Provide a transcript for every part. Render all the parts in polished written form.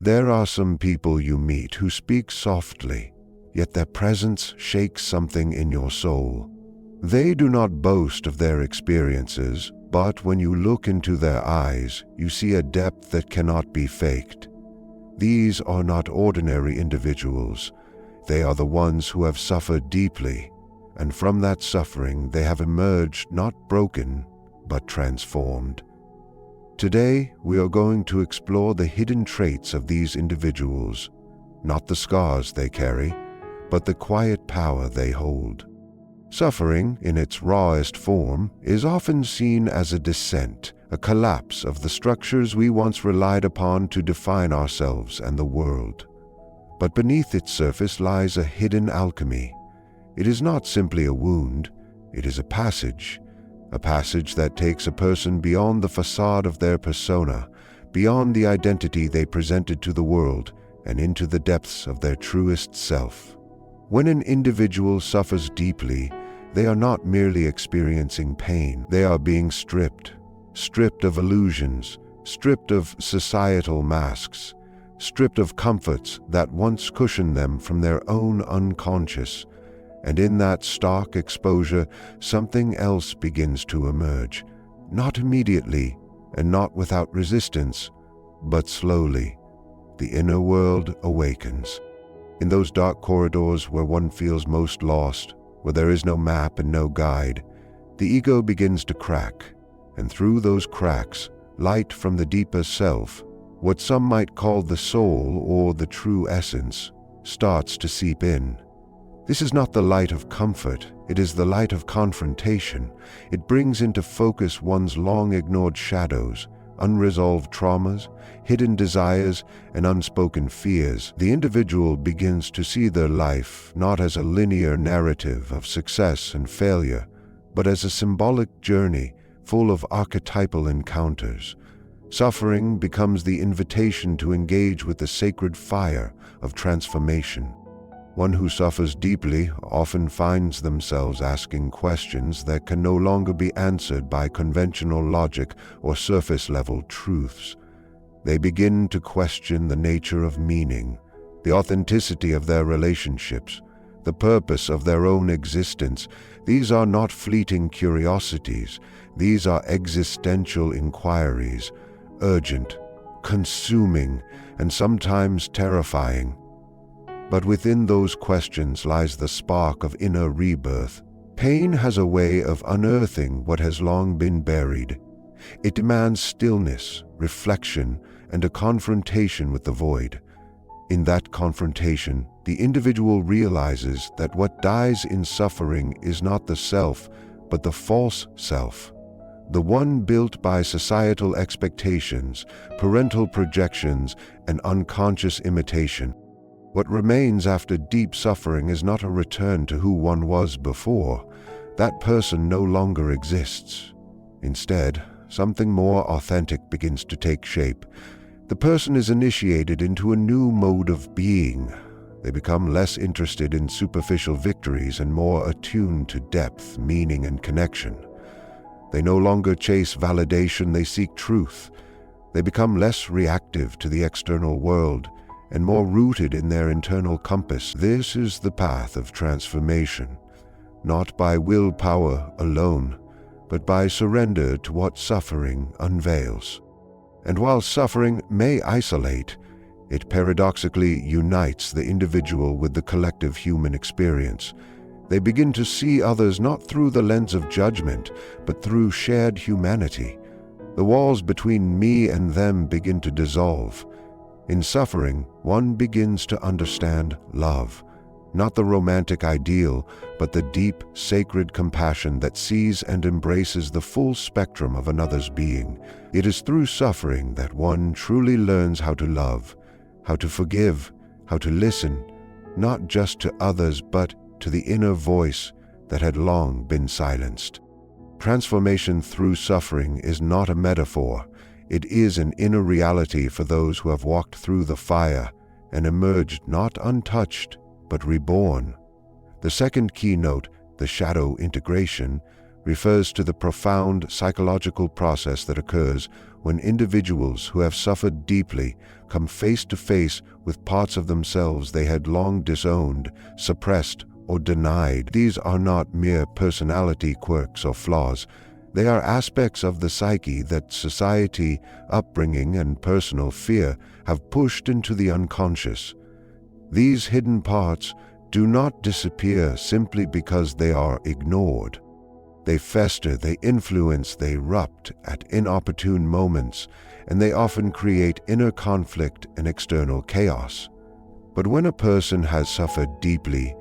There are some people you meet who speak softly, yet their presence shakes something in your soul. They do not boast of their experiences, but when you look into their eyes, you see a depth that cannot be faked. These are not ordinary individuals. They are the ones who have suffered deeply, and from that suffering they have emerged not broken, but transformed. Today, we are going to explore the hidden traits of these individuals, not the scars they carry, but the quiet power they hold. Suffering, in its rawest form, is often seen as a descent, a collapse of the structures we once relied upon to define ourselves and the world. But beneath its surface lies a hidden alchemy. It is not simply a wound, it is a passage that takes a person beyond the facade of their persona, beyond the identity they presented to the world, and into the depths of their truest self. When an individual suffers deeply, they are not merely experiencing pain, they are being stripped of illusions, stripped of societal masks, stripped of comforts that once cushioned them from their own unconscious. And in that stark exposure, something else begins to emerge, not immediately and not without resistance, but slowly. The inner world awakens. In those dark corridors where one feels most lost, where there is no map and no guide, the ego begins to crack, and through those cracks, light from the deeper self, what some might call the soul or the true essence, starts to seep in. This is not the light of comfort, it is the light of confrontation. It brings into focus one's long-ignored shadows, unresolved traumas, hidden desires, and unspoken fears. The individual begins to see their life not as a linear narrative of success and failure, but as a symbolic journey full of archetypal encounters. Suffering becomes the invitation to engage with the sacred fire of transformation. One who suffers deeply often finds themselves asking questions that can no longer be answered by conventional logic or surface-level truths. They begin to question the nature of meaning, the authenticity of their relationships, the purpose of their own existence. These are not fleeting curiosities. These are existential inquiries, urgent, consuming, and sometimes terrifying. But within those questions lies the spark of inner rebirth. Pain has a way of unearthing what has long been buried. It demands stillness, reflection, and a confrontation with the void. In that confrontation, the individual realizes that what dies in suffering is not the self, but the false self, the one built by societal expectations, parental projections, and unconscious imitation. What remains after deep suffering is not a return to who one was before. That person no longer exists. Instead, something more authentic begins to take shape. The person is initiated into a new mode of being. They become less interested in superficial victories and more attuned to depth, meaning, and connection. They no longer chase validation, they seek truth. They become less reactive to the external world and more rooted in their internal compass. This is the path of transformation, not by willpower alone, but by surrender to what suffering unveils. And while suffering may isolate, it paradoxically unites the individual with the collective human experience. They begin to see others not through the lens of judgment, but through shared humanity. The walls between me and them begin to dissolve. In suffering, one begins to understand love, not the romantic ideal, but the deep, sacred compassion that sees and embraces the full spectrum of another's being. It is through suffering that one truly learns how to love, how to forgive, how to listen, not just to others, but to the inner voice that had long been silenced. Transformation through suffering is not a metaphor. It is an inner reality for those who have walked through the fire and emerged not untouched, but reborn. The second keynote, the shadow integration, refers to the profound psychological process that occurs when individuals who have suffered deeply come face to face with parts of themselves they had long disowned, suppressed, or denied. These are not mere personality quirks or flaws. They are aspects of the psyche that society, upbringing, and personal fear have pushed into the unconscious. These hidden parts do not disappear simply because they are ignored. They fester, they influence, they erupt at inopportune moments, and they often create inner conflict and external chaos. But when a person has suffered deeply,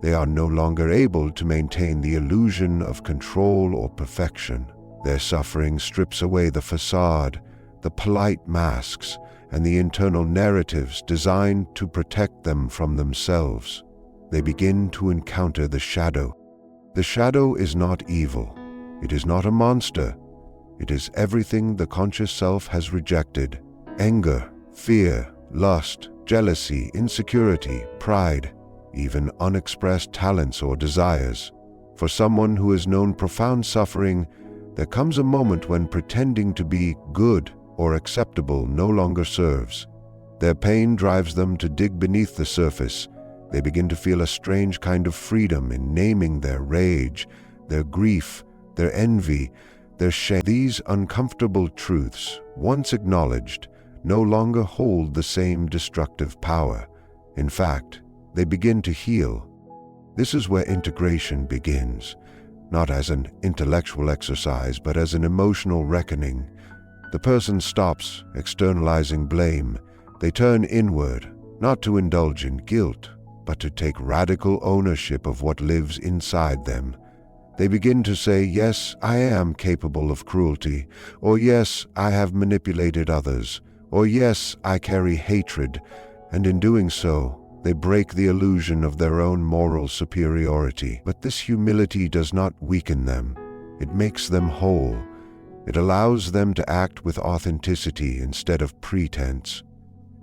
they are no longer able to maintain the illusion of control or perfection. Their suffering strips away the facade, the polite masks, and the internal narratives designed to protect them from themselves. They begin to encounter the shadow. The shadow is not evil. It is not a monster. It is everything the conscious self has rejected: anger, fear, lust, jealousy, insecurity, pride, even unexpressed talents or desires. For someone who has known profound suffering, there comes a moment when pretending to be good or acceptable no longer serves. Their pain drives them to dig beneath the surface. They begin to feel a strange kind of freedom in naming their rage, their grief, their envy, their shame. These uncomfortable truths, once acknowledged, no longer hold the same destructive power. In fact, they begin to heal. This is where integration begins, not as an intellectual exercise, but as an emotional reckoning. The person stops externalizing blame. They turn inward, not to indulge in guilt, but to take radical ownership of what lives inside them. They begin to say, yes, I am capable of cruelty, or yes, I have manipulated others, or yes, I carry hatred, and in doing so, they break the illusion of their own moral superiority. But this humility does not weaken them. It makes them whole. It allows them to act with authenticity instead of pretense.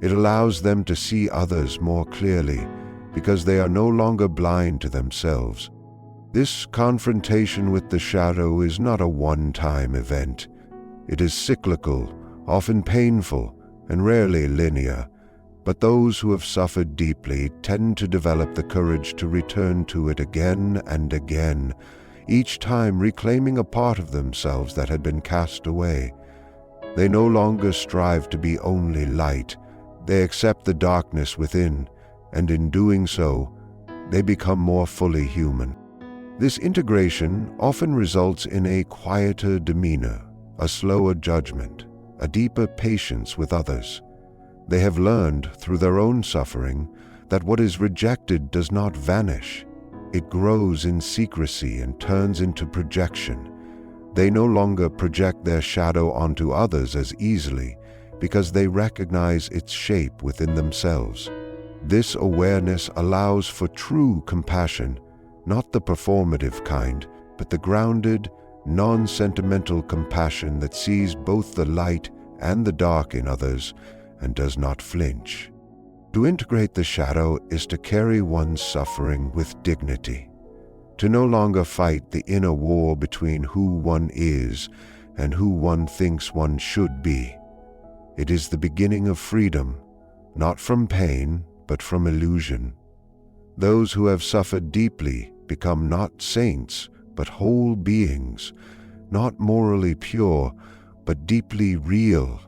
It allows them to see others more clearly because they are no longer blind to themselves. This confrontation with the shadow is not a one-time event. It is cyclical, often painful, and rarely linear. But those who have suffered deeply tend to develop the courage to return to it again and again, each time reclaiming a part of themselves that had been cast away. They no longer strive to be only light. They accept the darkness within, and in doing so, they become more fully human. This integration often results in a quieter demeanor, a slower judgment, a deeper patience with others. They have learned through their own suffering that what is rejected does not vanish. It grows in secrecy and turns into projection. They no longer project their shadow onto others as easily because they recognize its shape within themselves. This awareness allows for true compassion, not the performative kind, but the grounded, non-sentimental compassion that sees both the light and the dark in others and does not flinch. To integrate the shadow is to carry one's suffering with dignity, to no longer fight the inner war between who one is and who one thinks one should be. It is the beginning of freedom, not from pain, but from illusion. Those who have suffered deeply become not saints, but whole beings, not morally pure, but deeply real.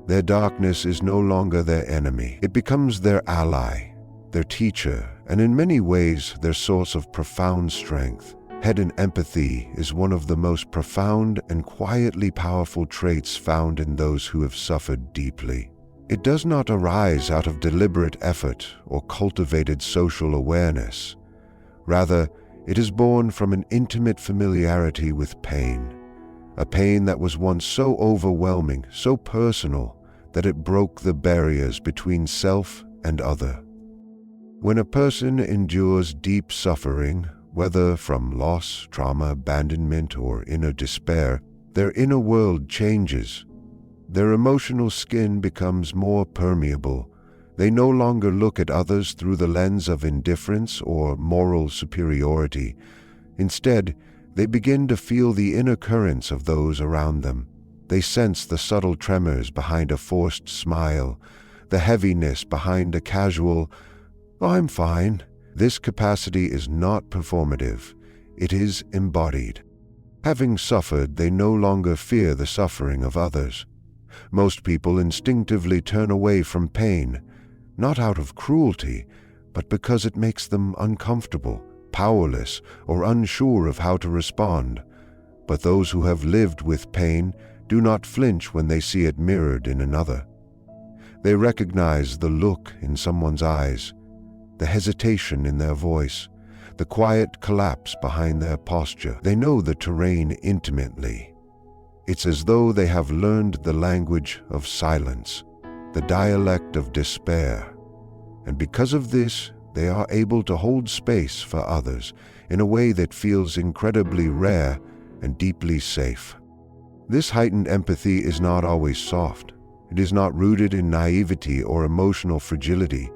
Their darkness is no longer their enemy. It becomes their ally, their teacher, and in many ways their source of profound strength. Hidden empathy is one of the most profound and quietly powerful traits found in those who have suffered deeply. It does not arise out of deliberate effort or cultivated social awareness. Rather, it is born from an intimate familiarity with pain. A pain that was once so overwhelming, so personal, that it broke the barriers between self and other. When a person endures deep suffering, whether from loss, trauma, abandonment, or inner despair, their inner world changes. Their emotional skin becomes more permeable. They no longer look at others through the lens of indifference or moral superiority. Instead, They begin to feel the inner currents of those around them. They sense the subtle tremors behind a forced smile, the heaviness behind a casual, "Oh, I'm fine." This capacity is not performative. It is embodied. Having suffered, they no longer fear the suffering of others. Most people instinctively turn away from pain, not out of cruelty, but because it makes them uncomfortable, powerless, or unsure of how to respond. But those who have lived with pain do not flinch when they see it mirrored in another. They recognize the look in someone's eyes, the hesitation in their voice, the quiet collapse behind their posture. They know the terrain intimately. It's as though they have learned the language of silence, the dialect of despair. And because of this, they are able to hold space for others in a way that feels incredibly rare and deeply safe. This heightened empathy is not always soft. It is not rooted in naivety or emotional fragility.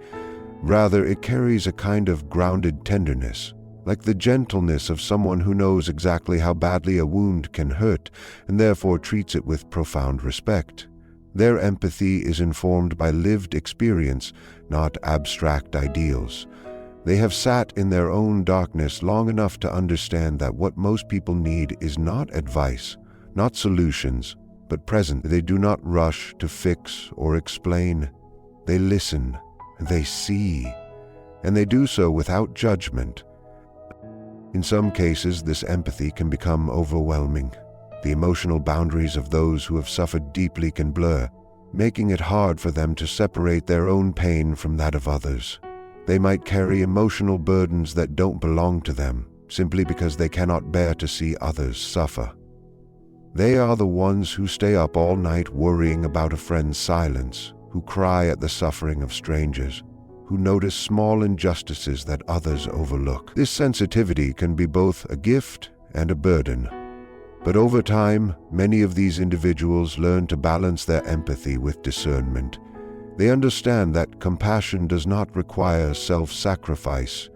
Rather, it carries a kind of grounded tenderness, like the gentleness of someone who knows exactly how badly a wound can hurt and therefore treats it with profound respect. Their empathy is informed by lived experience, not abstract ideals. They have sat in their own darkness long enough to understand that what most people need is not advice, not solutions, but presence. They do not rush to fix or explain. They listen, they see, and they do so without judgment. In some cases, this empathy can become overwhelming. The emotional boundaries of those who have suffered deeply can blur, making it hard for them to separate their own pain from that of others. They might carry emotional burdens that don't belong to them, simply because they cannot bear to see others suffer. They are the ones who stay up all night worrying about a friend's silence, who cry at the suffering of strangers, who notice small injustices that others overlook. This sensitivity can be both a gift and a burden. But over time, many of these individuals learn to balance their empathy with discernment. They understand that compassion does not require self-sacrifice.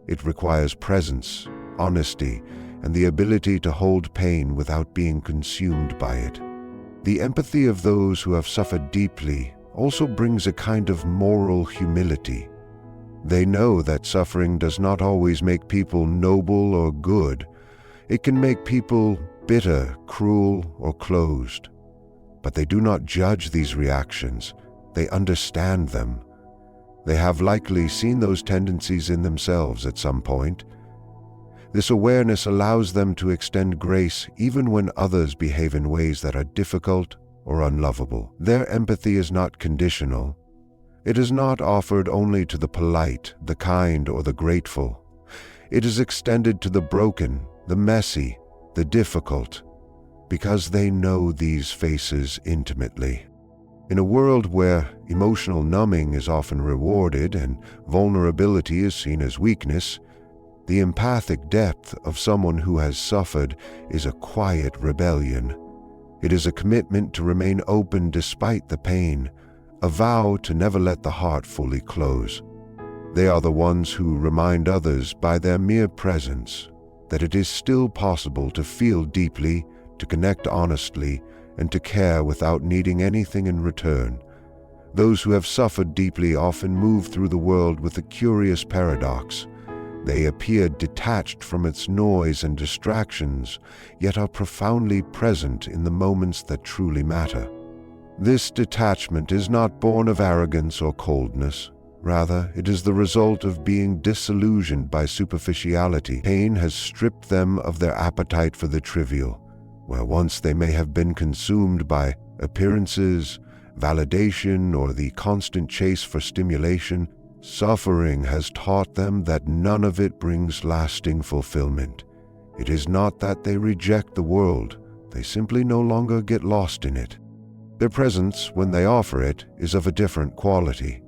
It requires presence, honesty, and the ability to hold pain without being consumed by it. The empathy of those who have suffered deeply also brings a kind of moral humility. They know that suffering does not always make people noble or good. It can make people bitter, cruel, or closed. But they do not judge these reactions. They understand them. They have likely seen those tendencies in themselves at some point. This awareness allows them to extend grace even when others behave in ways that are difficult or unlovable. Their empathy is not conditional. It is not offered only to the polite, the kind, or the grateful. It is extended to the broken, the messy, the difficult, because they know these faces intimately. In a world where emotional numbing is often rewarded and vulnerability is seen as weakness, the empathic depth of someone who has suffered is a quiet rebellion. It is a commitment to remain open despite the pain, a vow to never let the heart fully close. They are the ones who remind others by their mere presence that it is still possible to feel deeply, to connect honestly, and to care without needing anything in return. Those who have suffered deeply often move through the world with a curious paradox. They appear detached from its noise and distractions, yet are profoundly present in the moments that truly matter. This detachment is not born of arrogance or coldness. Rather, it is the result of being disillusioned by superficiality. Pain has stripped them of their appetite for the trivial, where once they may have been consumed by appearances, validation, or the constant chase for stimulation. Suffering has taught them that none of it brings lasting fulfillment. It is not that they reject the world, they simply no longer get lost in it. Their presence, when they offer it, is of a different quality.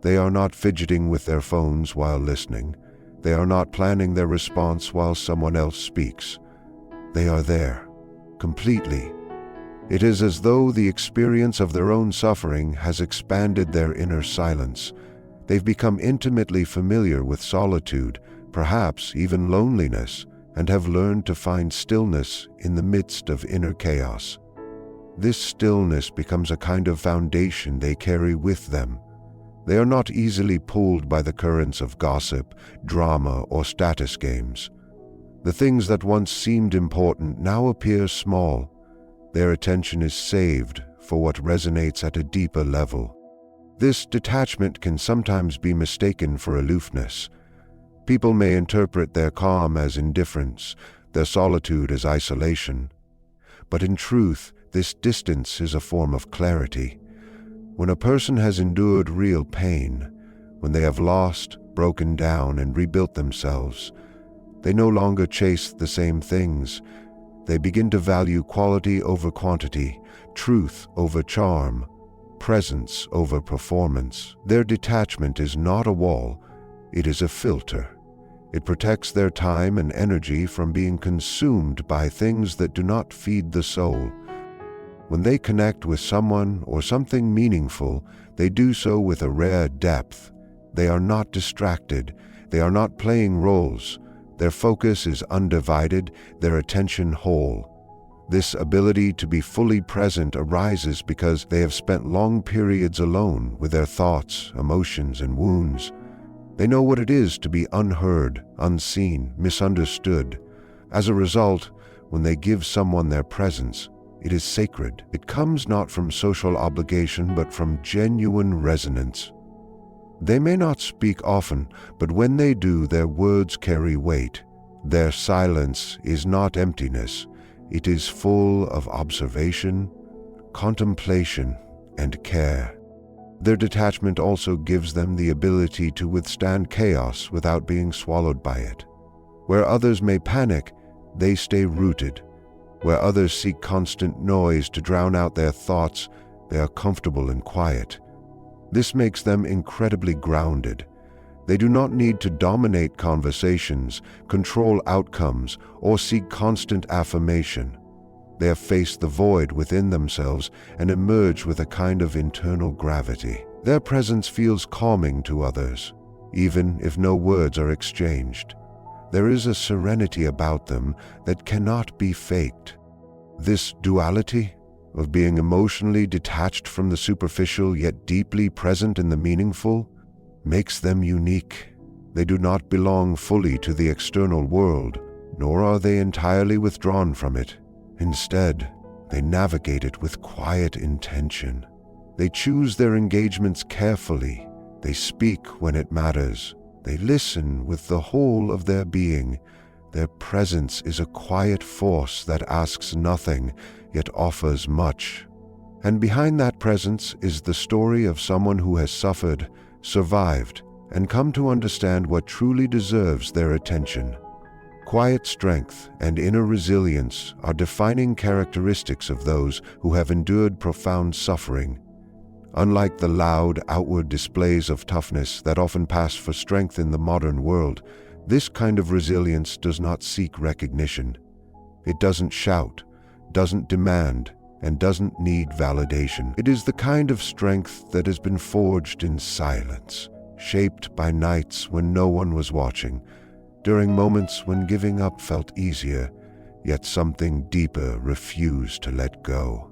They are not fidgeting with their phones while listening. They are not planning their response while someone else speaks. They are there, completely. It is as though the experience of their own suffering has expanded their inner silence. They've become intimately familiar with solitude, perhaps even loneliness, and have learned to find stillness in the midst of inner chaos. This stillness becomes a kind of foundation they carry with them. They are not easily pulled by the currents of gossip, drama, or status games. The things that once seemed important now appear small. Their attention is saved for what resonates at a deeper level. This detachment can sometimes be mistaken for aloofness. People may interpret their calm as indifference, their solitude as isolation. But in truth, this distance is a form of clarity. When a person has endured real pain, when they have lost, broken down, and rebuilt themselves, they no longer chase the same things. They begin to value quality over quantity, truth over charm, presence over performance. Their detachment is not a wall, it is a filter. It protects their time and energy from being consumed by things that do not feed the soul. When they connect with someone or something meaningful, they do so with a rare depth. They are not distracted. They are not playing roles. Their focus is undivided, their attention whole. This ability to be fully present arises because they have spent long periods alone with their thoughts, emotions, and wounds. They know what it is to be unheard, unseen, misunderstood. As a result, when they give someone their presence, it is sacred. It comes not from social obligation, but from genuine resonance. They may not speak often, but when they do, their words carry weight. Their silence is not emptiness. It is full of observation, contemplation, and care. Their detachment also gives them the ability to withstand chaos without being swallowed by it. Where others may panic, they stay rooted. Where others seek constant noise to drown out their thoughts, they are comfortable and quiet. This makes them incredibly grounded. They do not need to dominate conversations, control outcomes, or seek constant affirmation. They have faced the void within themselves and emerge with a kind of internal gravity. Their presence feels calming to others, even if no words are exchanged. There is a serenity about them that cannot be faked. This duality of being emotionally detached from the superficial yet deeply present in the meaningful makes them unique. They do not belong fully to the external world, nor are they entirely withdrawn from it. Instead, they navigate it with quiet intention. They choose their engagements carefully. They speak when it matters. They listen with the whole of their being. Their presence is a quiet force that asks nothing, yet offers much. And behind that presence is the story of someone who has suffered, survived, and come to understand what truly deserves their attention. Quiet strength and inner resilience are defining characteristics of those who have endured profound suffering. Unlike the loud, outward displays of toughness that often pass for strength in the modern world, this kind of resilience does not seek recognition. It doesn't shout, doesn't demand, and doesn't need validation. It is the kind of strength that has been forged in silence, shaped by nights when no one was watching, during moments when giving up felt easier, yet something deeper refused to let go.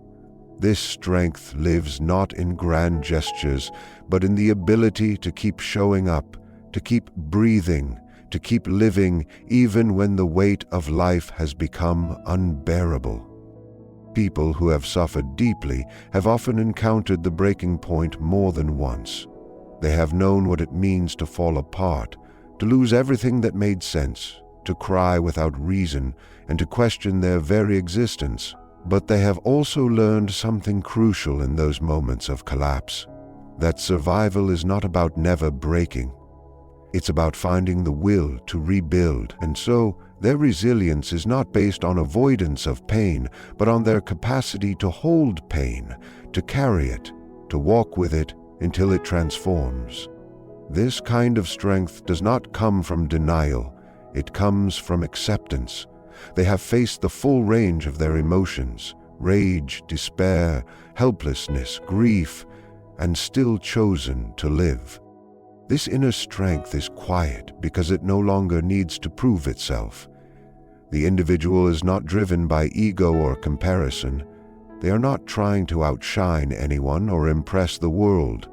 This strength lives not in grand gestures, but in the ability to keep showing up, to keep breathing, to keep living even when the weight of life has become unbearable. People who have suffered deeply have often encountered the breaking point more than once. They have known what it means to fall apart, to lose everything that made sense, to cry without reason, and to question their very existence. But they have also learned something crucial in those moments of collapse, that survival is not about never breaking. It's about finding the will to rebuild, and so their resilience is not based on avoidance of pain, but on their capacity to hold pain, to carry it, to walk with it until it transforms. This kind of strength does not come from denial, it comes from acceptance. They have faced the full range of their emotions, rage, despair, helplessness, grief, and still chosen to live. This inner strength is quiet because it no longer needs to prove itself. The individual is not driven by ego or comparison. They are not trying to outshine anyone or impress the world.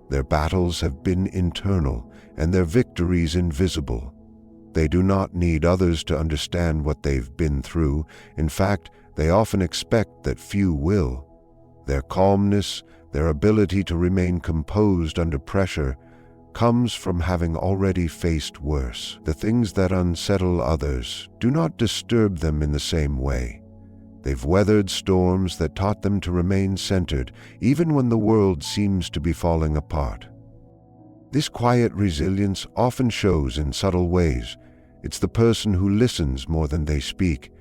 Their battles have been internal and their victories invisible. They do not need others to understand what they've been through. In fact, they often expect that few will. Their calmness, their ability to remain composed under pressure, comes from having already faced worse. The things that unsettle others do not disturb them in the same way. They've weathered storms that taught them to remain centered, even when the world seems to be falling apart. This quiet resilience often shows in subtle ways. It's the person who listens more than they speak,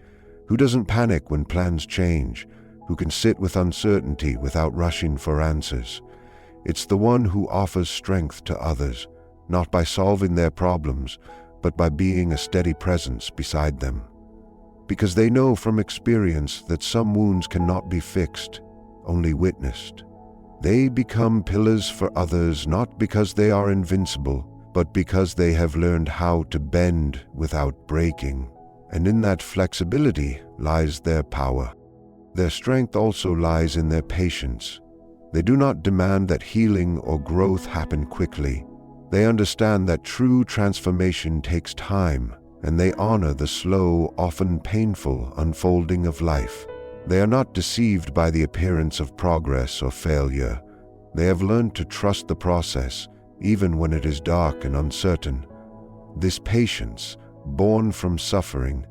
who doesn't panic when plans change, who can sit with uncertainty without rushing for answers. It's the one who offers strength to others, not by solving their problems, but by being a steady presence beside them. Because they know from experience that some wounds cannot be fixed, only witnessed. They become pillars for others not because they are invincible, but because they have learned how to bend without breaking. And in that flexibility lies their power. Their strength also lies in their patience. They do not demand that healing or growth happen quickly. They understand that true transformation takes time, and they honor the slow, often painful unfolding of life. They are not deceived by the appearance of progress or failure. They have learned to trust the process, even when it is dark and uncertain. This patience, born from suffering,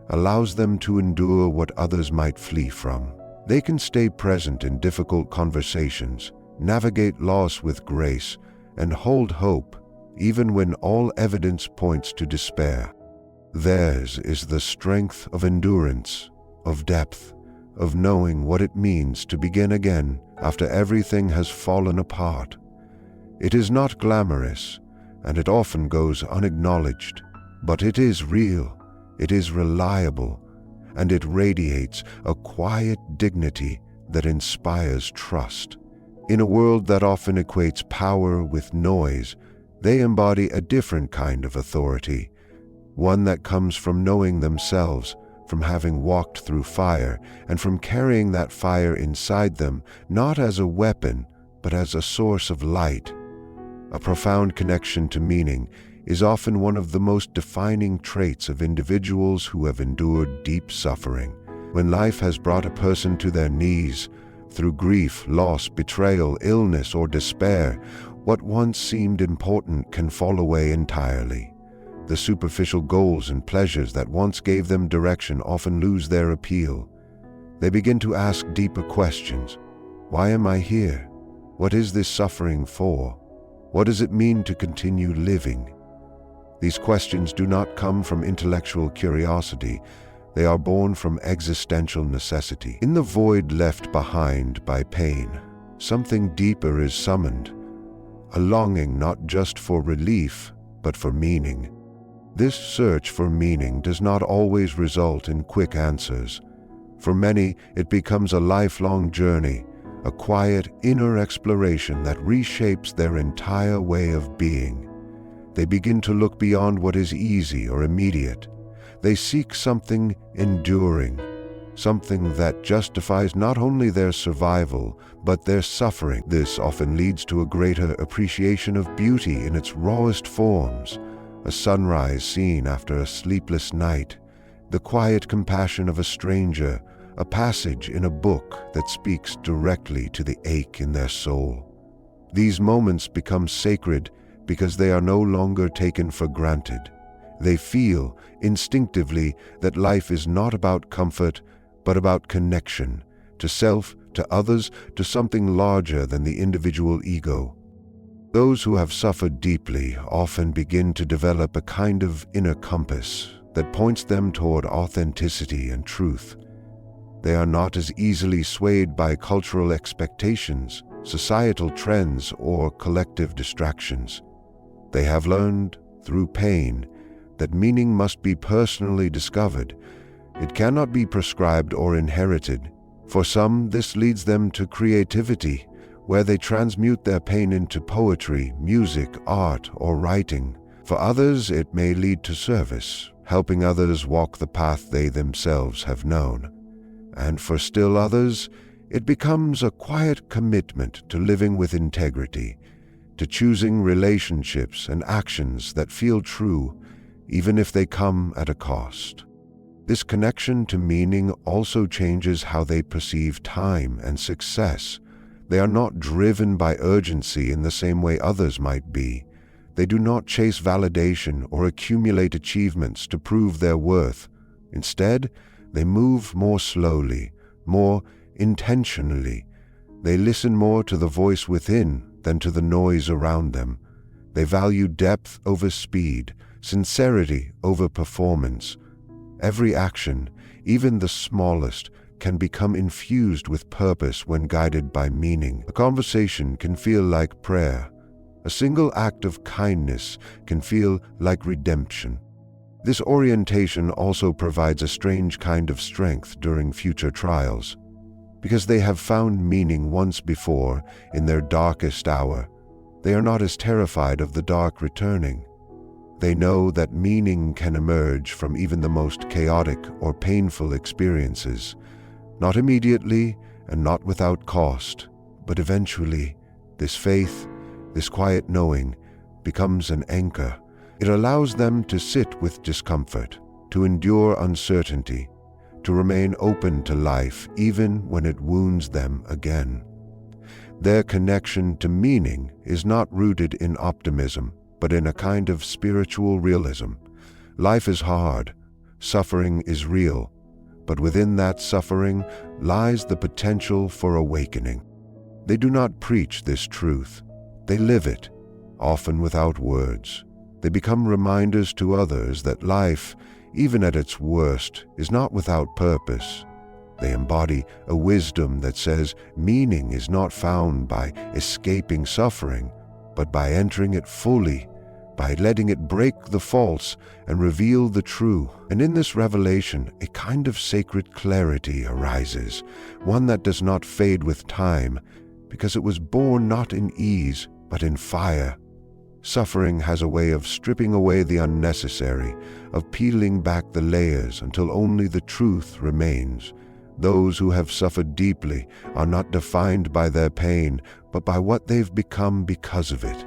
allows them to endure what others might flee from. They can stay present in difficult conversations, navigate loss with grace, and hold hope, even when all evidence points to despair. Theirs is the strength of endurance, of depth, of knowing what it means to begin again after everything has fallen apart. It is not glamorous, and it often goes unacknowledged, but it is real, it is reliable, and it radiates a quiet dignity that inspires trust. In a world that often equates power with noise, they embody a different kind of authority, one that comes from knowing themselves, from having walked through fire, and from carrying that fire inside them, not as a weapon, but as a source of light. A profound connection to meaning is often one of the most defining traits of individuals who have endured deep suffering. When life has brought a person to their knees, through grief, loss, betrayal, illness, or despair, what once seemed important can fall away entirely. The superficial goals and pleasures that once gave them direction often lose their appeal. They begin to ask deeper questions. Why am I here? What is this suffering for? What does it mean to continue living? These questions do not come from intellectual curiosity. They are born from existential necessity. In the void left behind by pain, something deeper is summoned, a longing not just for relief, but for meaning. This search for meaning does not always result in quick answers. For many, it becomes a lifelong journey, a quiet inner exploration that reshapes their entire way of being. They begin to look beyond what is easy or immediate. They seek something enduring, something that justifies not only their survival, but their suffering. This often leads to a greater appreciation of beauty in its rawest forms, a sunrise seen after a sleepless night, the quiet compassion of a stranger, a passage in a book that speaks directly to the ache in their soul. These moments become sacred because they are no longer taken for granted. They feel, instinctively, that life is not about comfort, but about connection, to self, to others, to something larger than the individual ego. Those who have suffered deeply often begin to develop a kind of inner compass that points them toward authenticity and truth. They are not as easily swayed by cultural expectations, societal trends, or collective distractions. They have learned, through pain, that meaning must be personally discovered. It cannot be prescribed or inherited. For some, this leads them to creativity, where they transmute their pain into poetry, music, art, or writing. For others, it may lead to service, helping others walk the path they themselves have known. And for still others, it becomes a quiet commitment to living with integrity, to choosing relationships and actions that feel true, even if they come at a cost. This connection to meaning also changes how they perceive time and success. They are not driven by urgency in the same way others might be. They do not chase validation or accumulate achievements to prove their worth. Instead, they move more slowly, more intentionally. They listen more to the voice within than to the noise around them. They value depth over speed, sincerity over performance. Every action, even the smallest, can become infused with purpose when guided by meaning. A conversation can feel like prayer. A single act of kindness can feel like redemption. This orientation also provides a strange kind of strength during future trials. Because they have found meaning once before in their darkest hour, they are not as terrified of the dark returning. They know that meaning can emerge from even the most chaotic or painful experiences, not immediately and not without cost, but eventually. This faith, this quiet knowing, becomes an anchor. It allows them to sit with discomfort, to endure uncertainty, to remain open to life even when it wounds them again. Their connection to meaning is not rooted in optimism, but in a kind of spiritual realism. Life is hard, suffering is real, but within that suffering lies the potential for awakening. They do not preach this truth. They live it, often without words. They become reminders to others that life, even at its worst, is not without purpose. They embody a wisdom that says meaning is not found by escaping suffering, but by entering it fully, by letting it break the false and reveal the true. And in this revelation, a kind of sacred clarity arises, one that does not fade with time, because it was born not in ease, but in fire. Suffering has a way of stripping away the unnecessary, of peeling back the layers until only the truth remains. Those who have suffered deeply are not defined by their pain, but by what they've become because of it.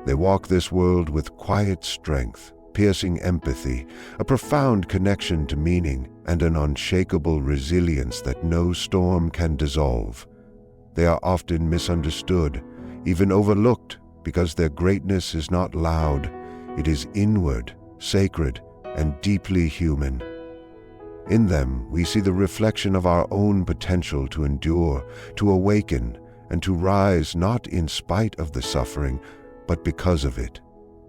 They walk this world with quiet strength, piercing empathy, a profound connection to meaning, and an unshakable resilience that no storm can dissolve. They are often misunderstood, even overlooked, because their greatness is not loud, it is inward, sacred, and deeply human. In them, we see the reflection of our own potential to endure, to awaken, and to rise not in spite of the suffering, but because of it.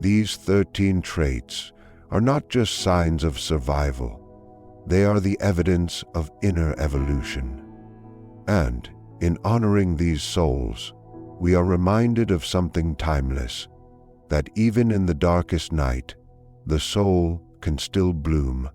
These 13 traits are not just signs of survival. They are the evidence of inner evolution. And, in honoring these souls, we are reminded of something timeless, that even in the darkest night, the soul can still bloom,